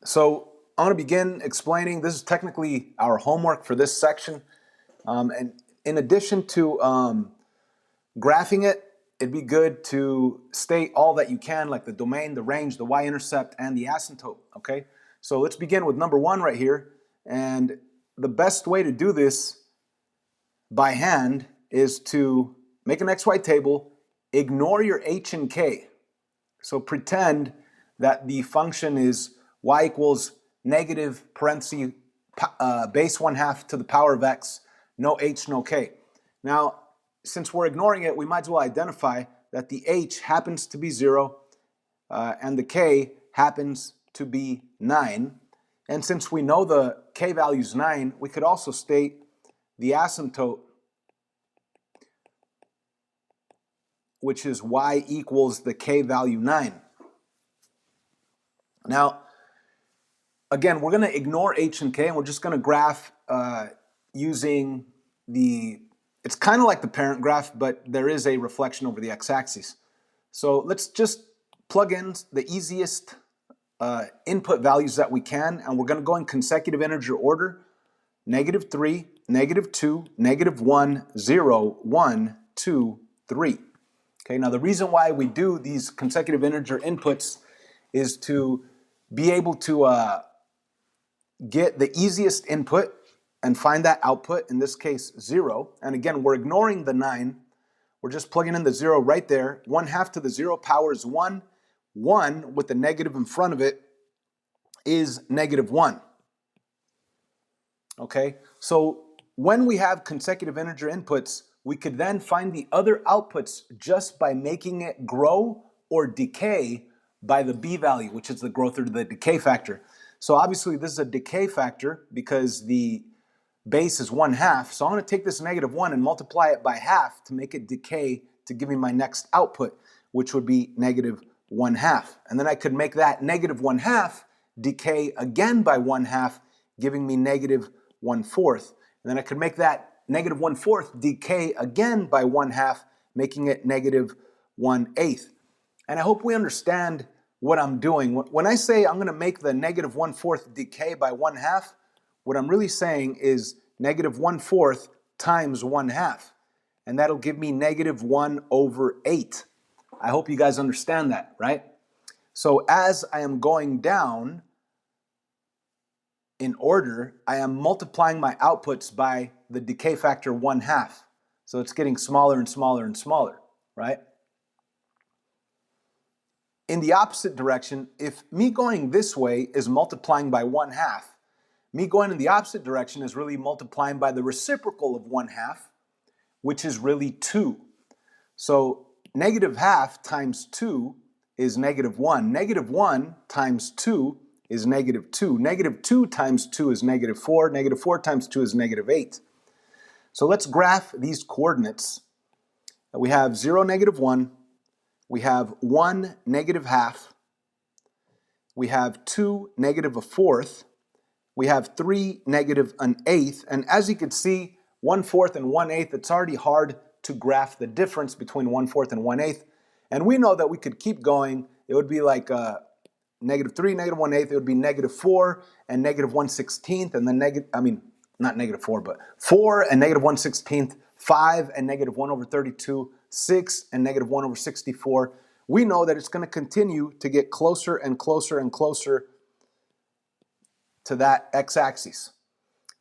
So I'm going to begin explaining. This is technically our homework for this section. And in addition to graphing it, it'd be good to state all that you can, like the domain, the range, the y-intercept, and the asymptote, okay? So let's begin with number 1 right here. And the best way to do this by hand is to make an XY table, ignore your h and k. So pretend that the function is y equals negative parentheses base 1/2 to the power of x, no h, no k. Now, since we're ignoring it, we might as well identify that the h happens to be 0 and the k happens to be 9. And since we know the k value is 9, we could also state the asymptote, which is y equals the k value 9. Now, again, we're going to ignore h and k, and we're just going to graph using it's kind of like the parent graph, but there is a reflection over the x-axis. So let's just plug in the easiest input values that we can, and we're going to go in consecutive integer order: -3, -2, -1, 0, 1, 2, 3. Okay, now the reason why we do these consecutive integer inputs is to be able to get the easiest input and find that output, in this case 0. And again, we're ignoring the 9. We're just plugging in the 0 right there. 1/2 to the 0 power is 1. 1 with the negative in front of it is -1. Okay, so when we have consecutive integer inputs, we could then find the other outputs just by making it grow or decay by the b value, which is the growth or the decay factor. So obviously this is a decay factor because the base is 1/2. So I'm going to take this -1 and multiply it by half to make it decay to give me my next output, which would be -1/2. And then I could make that -1/2 decay again by 1/2, giving me -1/4. And then I could make that -1/4 decay again by 1/2, making it -1/8. And I hope we understand what I'm doing. When I say I'm going to make the -1/4 decay by 1/2, what I'm really saying is -1/4 times 1/2. And that'll give me -1/8. I hope you guys understand that, right? So as I am going down in order, I am multiplying my outputs by the decay factor 1/2. So it's getting smaller and smaller and smaller, right? In the opposite direction, if me going this way is multiplying by 1/2, me going in the opposite direction is really multiplying by the reciprocal of 1/2, which is really 2. So -1/2 times 2 is -1. -1 times 2 is -2. -2 times 2 is -4. -4 times 2 is -8. So let's graph these coordinates. We have 0, -1. We have 1, -1/2. We have 2, -1/4. We have 3, -1/8. And as you can see, 1/4 and 1/8, it's already hard to graph the difference between 1/4 and 1/8. And we know that we could keep going. It would be like -3, -1/8. It would be -4 and -1/16. And then not -4, but 4 and -1/16, 5 and -1/32, 6 and -1/64. We know that it's going to continue to get closer and closer and closer to that x-axis.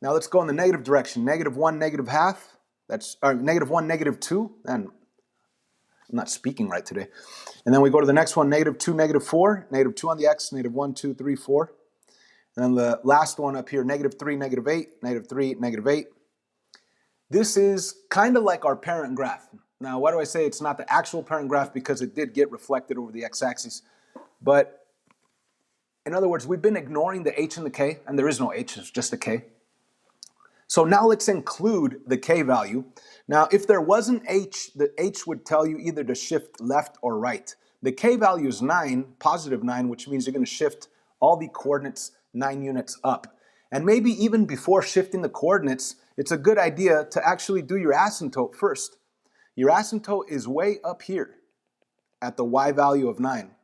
Now let's go in the negative direction. -1, -1/2. That's -1, -2. And I'm not speaking right today. And then we go to the next one, -2, -4. -2 on the x, -1, 2, 3, 4. And then the last one up here, -3, -8, -3, -8. This is kind of like our parent graph. Now, why do I say it's not the actual parent graph? Because it did get reflected over the x-axis. But in other words, we've been ignoring the h and the k, and there is no h, it's just a k. So now let's include the k value. Now, if there was an h, the h would tell you either to shift left or right. The k value is 9, +9, which means you're going to shift all the coordinates 9 units up. And maybe even before shifting the coordinates, it's a good idea to actually do your asymptote first. Your asymptote is way up here at the y value of 9.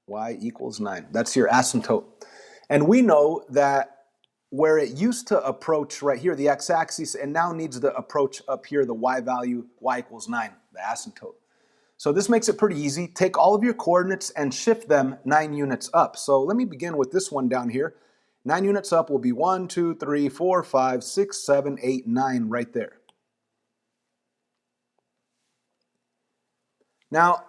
y equals 9. That's your asymptote. And we know that where it used to approach right here, the x-axis, it now needs to approach up here, the y value, y equals 9, the asymptote. So this makes it pretty easy. Take all of your coordinates and shift them 9 units up. So let me begin with this one down here. 9 units up will be 1, 2, 3, 4, 5, 6, 7, 8, 9 right there. Now,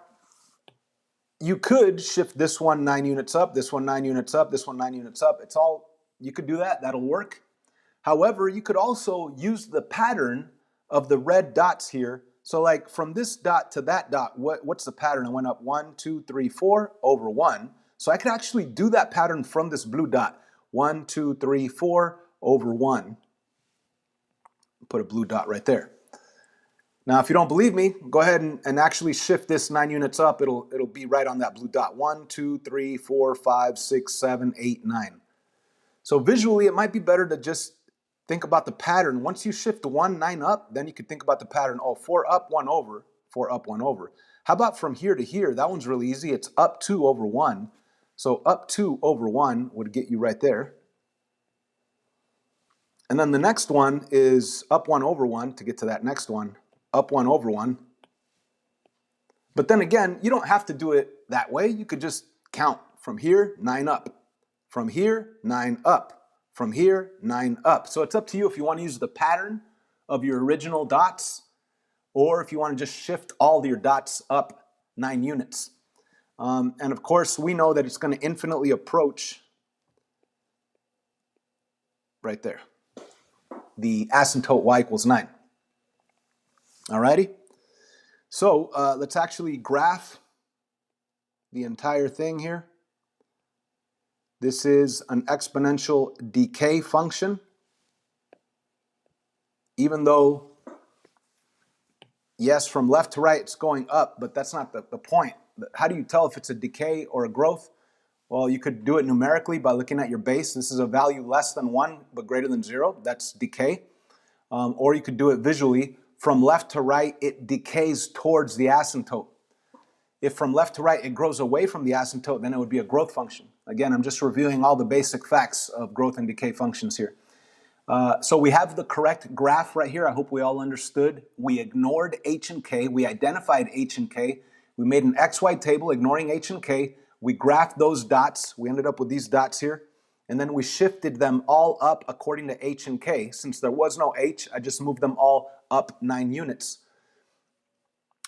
you could shift this one 9 units up, this one 9 units up, this one 9 units up. It's all, you could do that, that'll work. However, you could also use the pattern of the red dots here. So like from this dot to that dot, what's the pattern? I went up 1, 2, 3, 4 over 1. So I could actually do that pattern from this blue dot. 1, 2, 3, 4 over 1. Put a blue dot right there. Now, if you don't believe me, go ahead and actually shift this 9 units up. It'll be right on that blue dot. 1, 2, 3, 4, 5, 6, 7, 8, 9. So visually, it might be better to just think about the pattern. Once you shift 1, 9 up, then you could think about the pattern. Oh, 4 up, 1 over, 4 up, 1 over. How about from here to here? That one's really easy. It's up 2 over 1. So up 2 over 1 would get you right there. And then the next one is up 1 over 1 to get to that next one. Up 1 over 1. But then again, you don't have to do it that way. You could just count from here, 9 up. From here, 9 up. From here, 9 up. So it's up to you if you want to use the pattern of your original dots or if you want to just shift all your dots up 9 units. And of course, we know that it's going to infinitely approach right there. The asymptote y equals 9. Alrighty? So let's actually graph the entire thing here. This is an exponential decay function. Even though, yes, from left to right it's going up, but that's not the point. How do you tell if it's a decay or a growth? Well, you could do it numerically by looking at your base. This is a value less than 1 but greater than 0. That's decay. Or you could do it visually. From left to right, it decays towards the asymptote. If from left to right it grows away from the asymptote, then it would be a growth function. Again, I'm just reviewing all the basic facts of growth and decay functions here. So we have the correct graph right here. I hope we all understood. We ignored h and k. We identified h and k. We made an xy table ignoring h and k. We graphed those dots. We ended up with these dots here. And then we shifted them all up according to h and k. Since there was no h, I just moved them all up 9 units.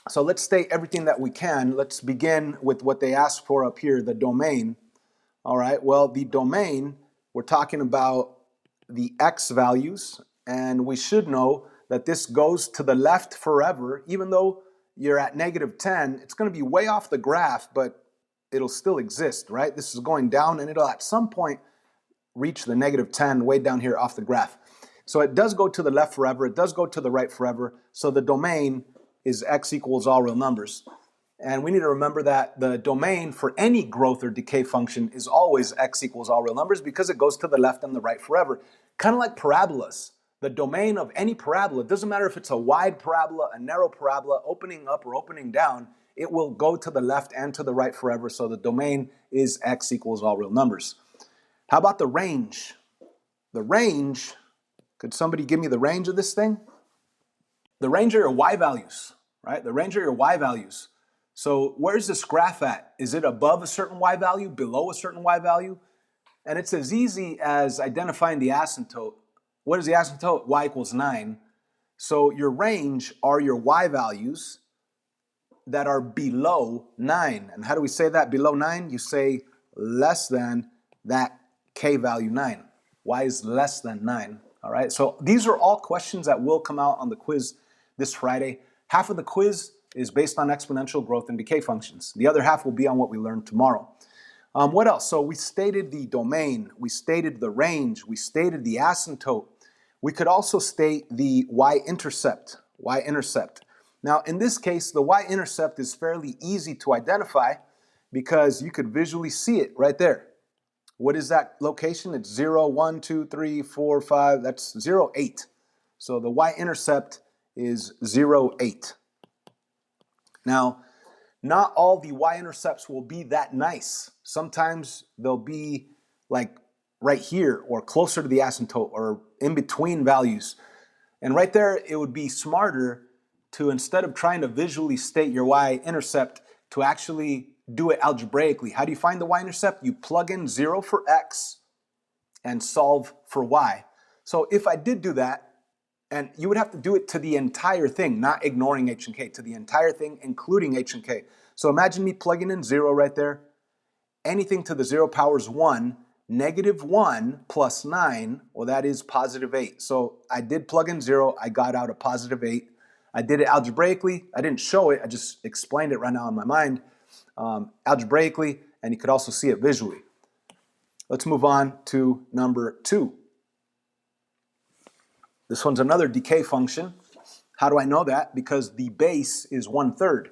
So let's state everything that we can. Let's begin with what they asked for up here, the domain. All right, well, the domain, we're talking about the x values, and we should know that this goes to the left forever. Even though you're at -10, it's going to be way off the graph, but it'll still exist, right? This is going down, and it'll at some point reach the -10 way down here off the graph. So it does go to the left forever. It does go to the right forever. So the domain is x equals all real numbers. And we need to remember that the domain for any growth or decay function is always x equals all real numbers because it goes to the left and the right forever. Kind of like parabolas. The domain of any parabola, it doesn't matter if it's a wide parabola, a narrow parabola, opening up or opening down, it will go to the left and to the right forever. So the domain is x equals all real numbers. How about the range? The range, could somebody give me the range of this thing? The range are your y values, right? The range are your y values. So where's this graph at? Is it above a certain y value, below a certain y value? And it's as easy as identifying the asymptote. What is the asymptote? Y equals 9. So your range are your y values that are below 9. And how do we say that below 9? You say less than that k value 9. Y is less than 9. All right, so these are all questions that will come out on the quiz this Friday. Half of the quiz is based on exponential growth and decay functions. The other half will be on what we learned tomorrow. What else? So we stated the domain, we stated the range, we stated the asymptote. We could also state the y-intercept, y-intercept. Now in this case, the y-intercept is fairly easy to identify because you could visually see it right there. What is that location? It's 0, 1, 2, 3, 4, 5, that's 0, 8. So the y-intercept is 0, 8. Now, not all the y-intercepts will be that nice. Sometimes they'll be like right here or closer to the asymptote or in between values. And right there, it would be smarter to, instead of trying to visually state your y-intercept, to actually do it algebraically. How do you find the y-intercept? You plug in 0 for x and solve for y. So if I did do that, and you would have to do it to the entire thing, not ignoring h and k, to the entire thing, including h and k. So imagine me plugging in 0 right there. Anything to the 0 powers 1, negative 1 plus 9, well, that is positive 8. So I did plug in 0. I got out a positive 8. I did it algebraically. I didn't show it. I just explained it right now in my mind algebraically, and you could also see it visually. Let's move on to number 2. This one's another decay function. How do I know that? Because the base is 1/3.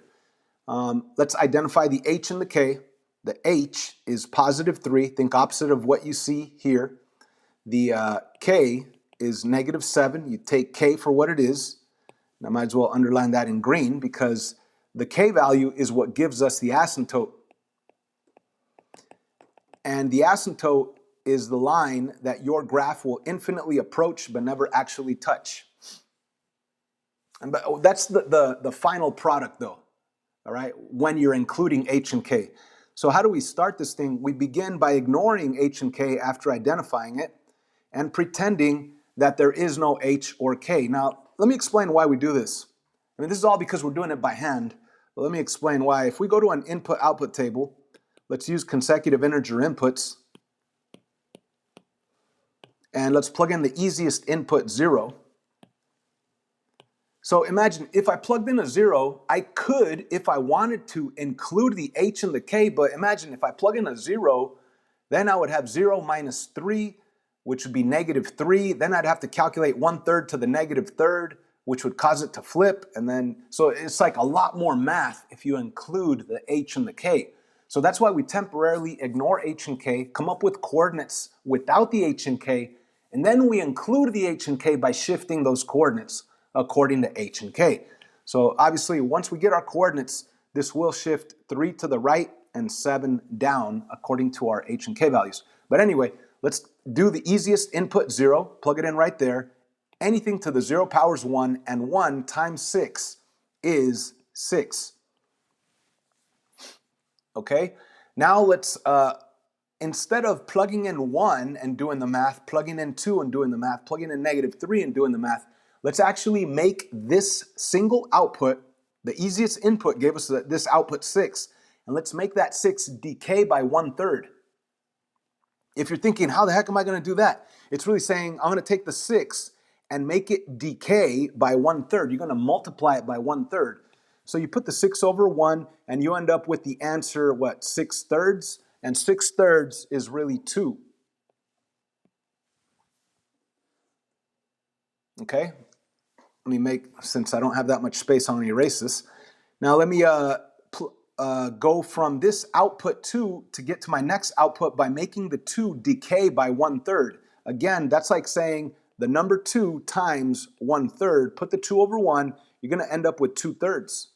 Let's identify the h and the k. The h is positive 3. Think opposite of what you see here. The k is negative 7. You take k for what it is. And I might as well underline that in green because the k value is what gives us the asymptote. And the asymptote is the line that your graph will infinitely approach but never actually touch. And that's the final product though, all right, when you're including h and k. So how do we start this thing? We begin by ignoring h and k after identifying it and pretending that there is no h or k. Now, let me explain why we do this. I mean, this is all because we're doing it by hand, but let me explain why. If we go to an input-output table, let's use consecutive integer inputs, and let's plug in the easiest input, 0. So imagine if I plugged in a 0, I could, if I wanted to, include the h and the k, but imagine if I plug in a 0, then I would have 0 minus 3, which would be negative 3. Then I'd have to calculate 1/3 to the negative third, which would cause it to flip. And then, so it's like a lot more math if you include the h and the k. So that's why we temporarily ignore h and k, come up with coordinates without the h and k, and then we include the h and k by shifting those coordinates according to h and k. So obviously, once we get our coordinates, this will shift 3 to the right and 7 down according to our h and k values. But anyway, let's do the easiest input, 0, plug it in right there. Anything to the 0 powers 1, and 1 times 6 is 6. Okay, now let's, instead of plugging in 1 and doing the math, plugging in 2 and doing the math, plugging in negative 3 and doing the math, let's actually make this single output, the easiest input gave us this output 6, and let's make that 6 decay by 1/3. If you're thinking, how the heck am I going to do that? It's really saying, I'm going to take the 6 and make it decay by 1/3. You're going to multiply it by 1/3. So you put the 6 over 1, and you end up with the answer, what, 6/3? And 6/3 is really 2. Okay? Let me make, since I don't have that much space, I'm going to erase this. Now let me go from this output 2 to get to my next output by making the 2 decay by 1/3. Again, that's like saying the number 2 times 1/3. Put the 2 over 1, you're going to end up with 2/3.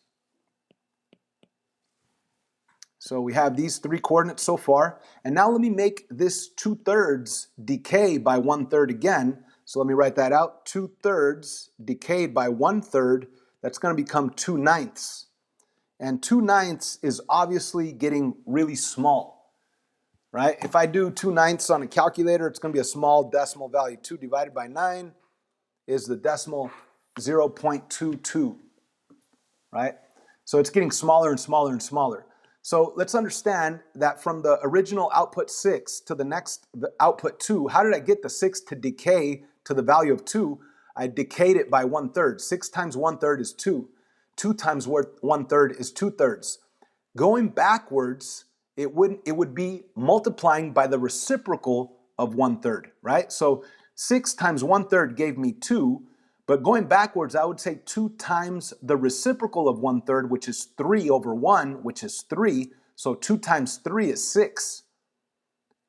So we have these 3 coordinates so far. And now let me make this 2/3 decay by 1/3 again. So let me write that out. 2/3 decayed by 1/3, that's going to become 2/9. And 2/9 is obviously getting really small, right? If I do 2/9 on a calculator, it's going to be a small decimal value. 2 divided by 9 is the decimal 0.22, right? So it's getting smaller and smaller and smaller. So let's understand that from the original output 6 to the next output 2, how did I get the 6 to decay to the value of 2? I decayed it by 1/3. 6 times 1/3 is 2. 2 times 1/3 is 2/3. Going backwards, it would be multiplying by the reciprocal of 1/3, right? So 6 times 1/3 gave me 2, but going backwards, I would say 2 times the reciprocal of 1/3, which is 3 over 1, which is 3. So 2 times 3 is 6.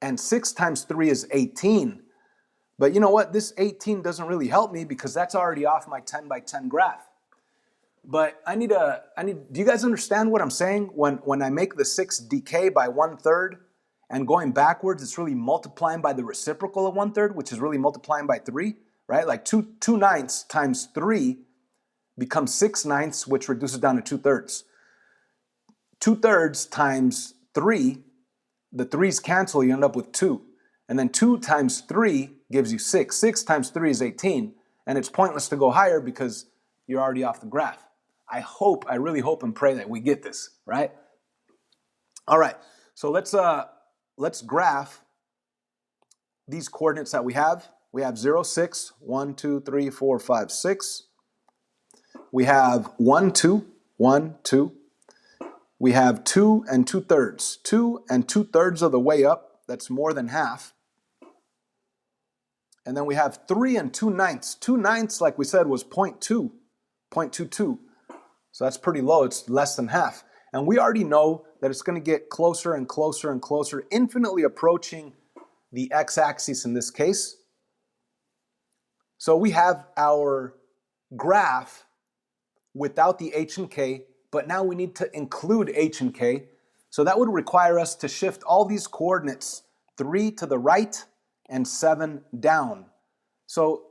And 6 times 3 is 18. But you know what? This 18 doesn't really help me because that's already off my 10 by 10 graph. But do you guys understand what I'm saying? When I make the 6 decay by 1/3 and going backwards, it's really multiplying by the reciprocal of 1/3, which is really multiplying by 3, right? Like 2/9 times 3 becomes 6/9, which reduces down to 2/3. 2/3 times 3, the 3's cancel, you end up with 2. And then 2 times 3 gives you 6. 6 times 3 is 18. And it's pointless to go higher because you're already off the graph. I really hope and pray that we get this, right? All right, so let's graph these coordinates that we have. We have 0, 6, 1, 2, 3, 4, 5, 6. We have 1, 2, 1, 2. We have 2 and 2/3. 2 and 2/3 of the way up. That's more than half. And then we have 3 and 2/9. 2/9, like we said, was 0.2, 0.22. So that's pretty low. It's less than half. And we already know that it's going to get closer and closer and closer, infinitely approaching the x-axis in this case. So we have our graph without the h and k, but now we need to include h and k. So that would require us to shift all these coordinates 3 to the right and 7 down. So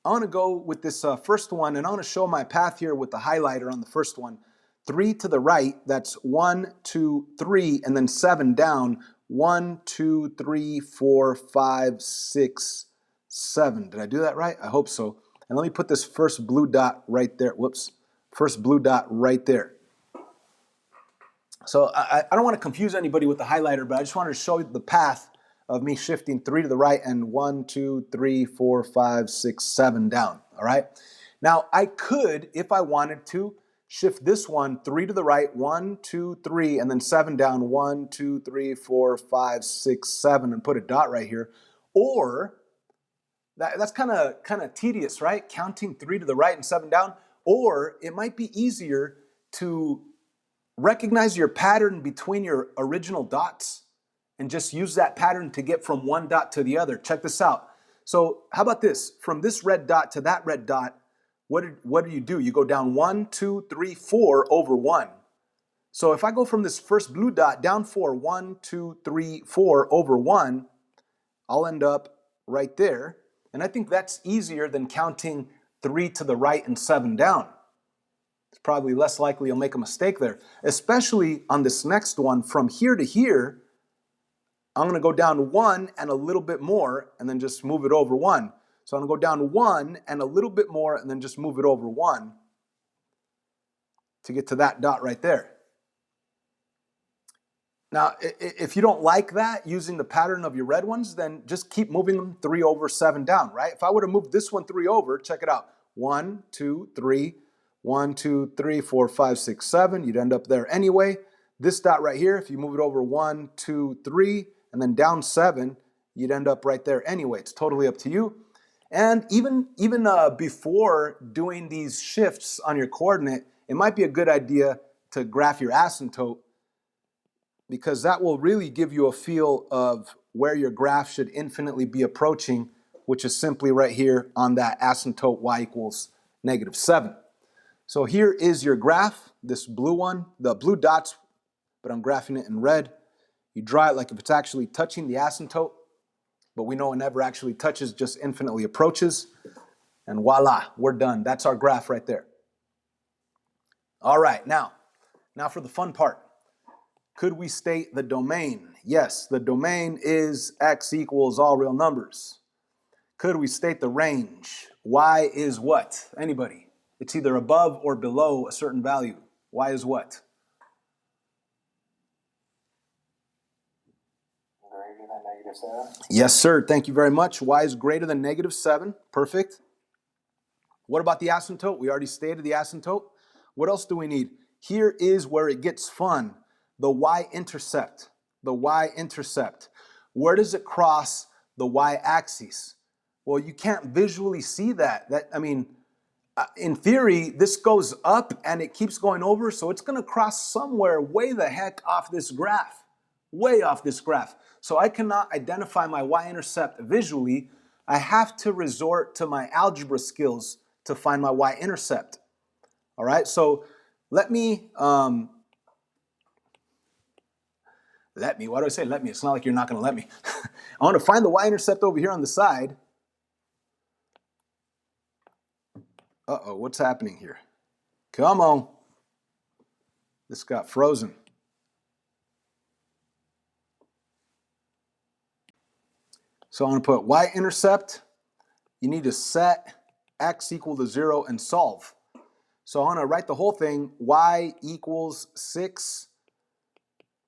I want to go with this first one, and I want to show my path here with the highlighter on the first one. 3 to the right, that's 1, 2, 3, and then 7 down. 1, 2, 3, 4, 5, 6, 7. Did I do that right? I hope so. And let me put this first blue dot right there. Whoops. First blue dot right there. So I don't want to confuse anybody with the highlighter, but I just wanted to show you the path of me shifting 3 to the right and 1, 2, 3, 4, 5, 6, 7 down. All right. Now I could, if I wanted to, shift this one 3 to the right, 1, 2, 3, and then 7 down, 1, 2, 3, 4, 5, 6, 7, and put a dot right here. Or that's kind of tedious, right? Counting 3 to the right and 7 down. Or it might be easier to recognize your pattern between your original dots and just use that pattern to get from one dot to the other. Check this out. So how about this? From this red dot to that red dot, what do? You go down 1, 2, 3, 4 over 1. So if I go from this first blue dot down 4, 1, 2, 3, 4 over 1, I'll end up right there. And I think that's easier than counting 3 to the right and 7 down. It's probably less likely you'll make a mistake there, especially on this next one. From here to here, I'm going to go down 1 and a little bit more and then just move it over 1. So I'm going to go down 1 and a little bit more and then just move it over 1 to get to that dot right there. Now, if you don't like that, using the pattern of your red ones, then just keep moving them 3 over 7 down, right? If I would have moved this one 3 over, check it out. 1, 2, 3, 1, 2, 3, 4, 5, 6, 7. You'd end up there anyway. This dot right here, if you move it over 1, 2, 3, and then down 7, you'd end up right there anyway. It's totally up to you. And even before doing these shifts on your coordinate, it might be a good idea to graph your asymptote, because that will really give you a feel of where your graph should infinitely be approaching, which is simply right here on that asymptote y equals -7. So here is your graph, this blue one, the blue dots, but I'm graphing it in red. You draw it like if it's actually touching the asymptote, but we know it never actually touches, just infinitely approaches. And voila, we're done. That's our graph right there. All right, now for the fun part. Could we state the domain? Yes, the domain is x equals all real numbers. Could we state the range? Y is what? Anybody? It's either above or below a certain value. Y is what? Greater than -7. Yes, sir. Thank you very much. Y is greater than -7. Perfect. What about the asymptote? We already stated the asymptote. What else do we need? Here is where it gets fun. The y-intercept. The y-intercept. Where does it cross the y-axis? Well, you can't visually see that. In theory, this goes up and it keeps going over, so it's going to cross somewhere way the heck off this graph. Way off this graph. So I cannot identify my y-intercept visually. I have to resort to my algebra skills to find my y-intercept. All right, so let me, why do I say let me? It's not like you're not gonna let me. I wanna find the y-intercept over here on the side. Uh-oh, what's happening here? Come on. This got frozen. So I'm gonna put y-intercept. You need to set x equal to 0 and solve. So I'm gonna write the whole thing, y equals 6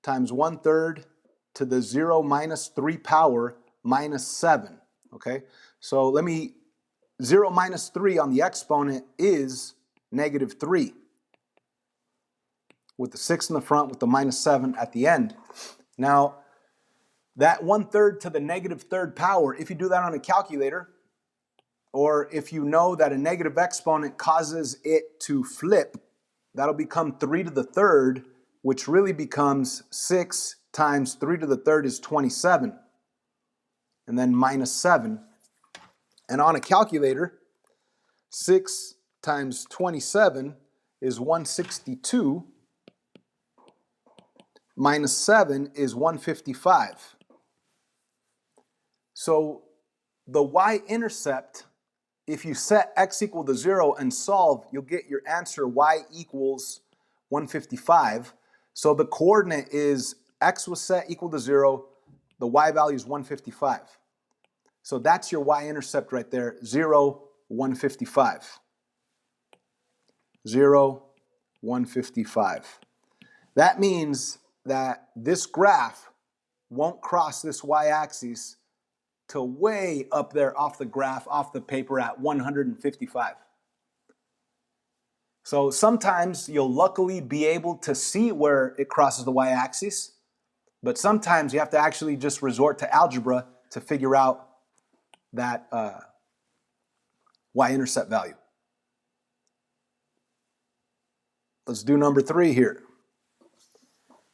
times 1/3 to the 0 minus 3 power minus 7, okay? So 0 minus 3 on the exponent is -3, with the 6 in the front with the minus 7 at the end. Now, that 1/3 to the -3rd power, if you do that on a calculator, or if you know that a negative exponent causes it to flip, that'll become 3 to the 3rd, which really becomes 6 times 3 to the 3rd is 27, and then minus 7. And on a calculator, 6 times 27 is 162, minus 7 is 155. So the y-intercept, if you set x equal to 0 and solve, you'll get your answer y equals 155. So the coordinate is x was set equal to 0, the y value is 155. So that's your y-intercept right there, 0, 155. 0, 155. That means that this graph won't cross this y-axis till way up there off the graph, off the paper at 155. So sometimes you'll luckily be able to see where it crosses the y-axis, but sometimes you have to actually just resort to algebra to figure out that y-intercept value. Let's do number 3 here.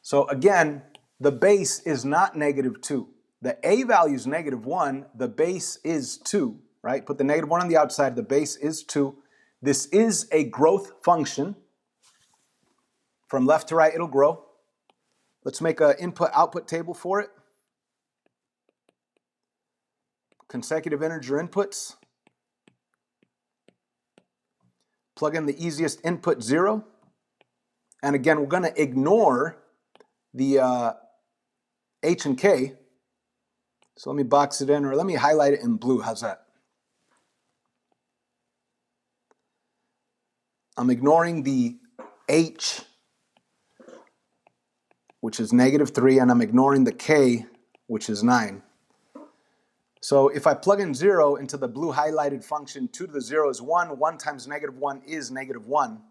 So again, the base is not -2. The a value is -1, the base is 2, right? Put the -1 on the outside, the base is 2. This is a growth function. From left to right, it'll grow. Let's make an input-output table for it. Consecutive integer inputs. Plug in the easiest input, 0. And again, we're gonna ignore the h and k. So let me box it in, or let me highlight it in blue. How's that? I'm ignoring the h, which is -3, and I'm ignoring the k, which is 9. So if I plug in 0 into the blue highlighted function, 2 to the 0 is 1. 1 times -1 is -1.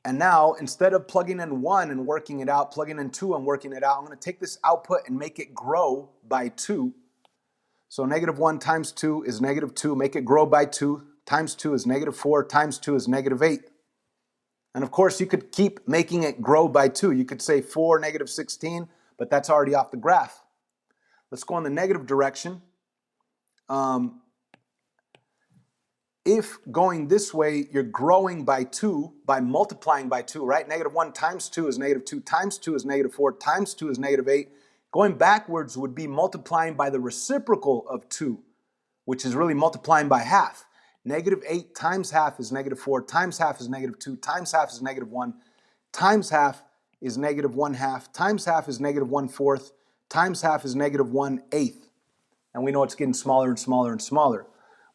And now, instead of plugging in 1 and working it out, plugging in 2 and working it out, I'm going to take this output and make it grow by 2. So -1 times 2 is -2. Make it grow by 2. Times 2 is -4. Times 2 is -8. And of course, you could keep making it grow by 2. You could say 4, -16, but that's already off the graph. Let's go in the negative direction. If going this way, you're growing by 2 by multiplying by 2, right? -1 times 2 is -2, times 2 is -4, times 2 is -8. Going backwards would be multiplying by the reciprocal of 2, which is really multiplying by half. -8 times half is -4, times half is -2, times half is -1, times half is -1/2, times half is -1/4, times half is -1/8. And we know it's getting smaller and smaller and smaller.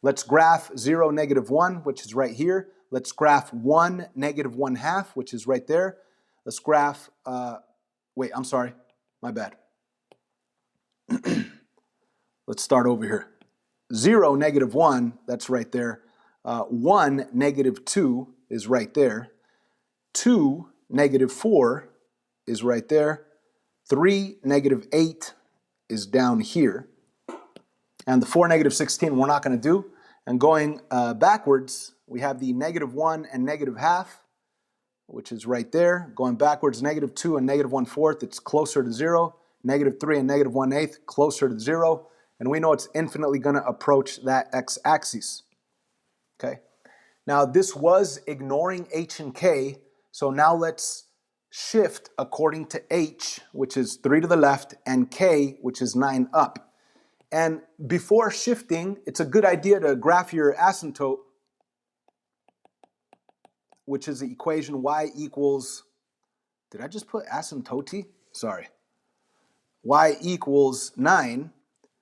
Let's graph 0, -1, which is right here. Let's graph 1, -1/2, which is right there. Let's graph, wait, I'm sorry, my bad. Let's start over here. 0, -1, that's right there. 1, -2 is right there. 2, -4 is right there. 3, -8 is down here. And the 4, -16 we're not going to do. And going backwards, we have the -1 and -1/2, which is right there. Going backwards, -2 and -1/4, it's closer to 0. -3 and -1/8, closer to 0. And we know it's infinitely going to approach that x-axis. Okay. Now this was ignoring h and k, so now let's shift according to h, which is 3 to the left, and k, which is 9 up. And before shifting, it's a good idea to graph your asymptote, which is the equation y equals, did I just put asymptote? Sorry. Y equals 9.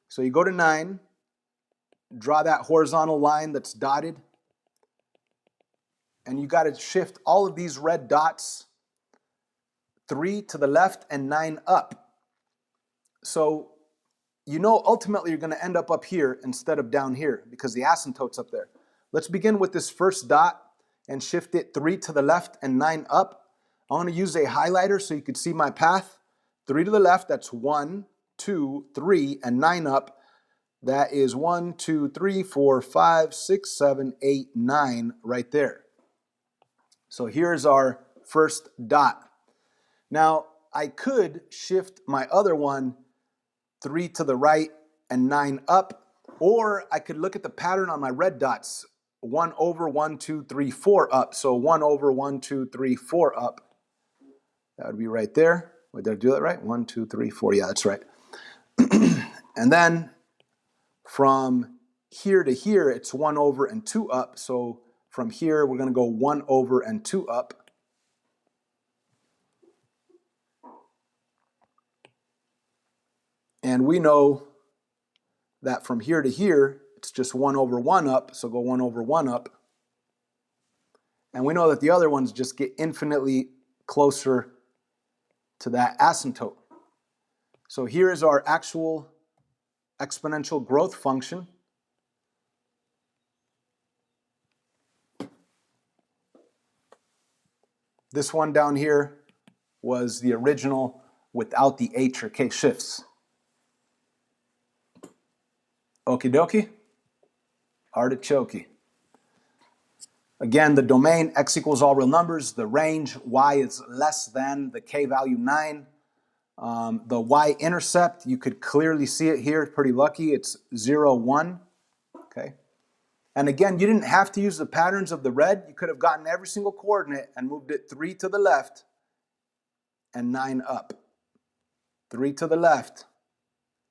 So you go to 9, draw that horizontal line that's dotted, and you got to shift all of these red dots 3 to the left and 9 up. So you know ultimately you're going to end up here instead of down here because the asymptote's up there. Let's begin with this first dot and shift it 3 to the left and 9 up. I'm going to use a highlighter so you can see my path. 3 to the left, that's 1, 2, 3, and 9 up. That is 1, 2, 3, 4, 5, 6, 7, 8, 9 right there. So here's our first dot. Now, I could shift my other one 3 to the right and 9 up, or I could look at the pattern on my red dots. 1 over 1, 2, 3, 4 up. So 1 over 1, 2, 3, 4 up. That would be right there. Wait, did I do that right? 1, 2, 3, 4. Yeah, that's right. And then from here to here, it's 1 over and 2 up. So from here, we're going to go 1 over and 2 up. And we know that from here to here, it's just 1 over 1 up. So go 1 over 1 up. And we know that the other ones just get infinitely closer to that asymptote. So here is our actual exponential growth function. This one down here was the original without the h or k shifts. Okie dokie, artichoke. Again, the domain, x equals all real numbers. The range, y is less than the k value 9. The y-intercept, you could clearly see it here, pretty lucky. It's 0, 1, okay? And again, you didn't have to use the patterns of the red. You could have gotten every single coordinate and moved it 3 to the left and 9 up. 3 to the left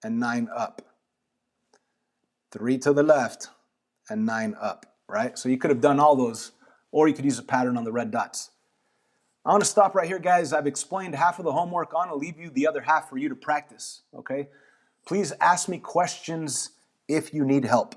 and 9 up. 3 to the left and 9 up, right? So you could have done all those, or you could use a pattern on the red dots. I want to stop right here, guys. I've explained half of the homework. I want to leave you the other half for you to practice, okay? Please ask me questions if you need help.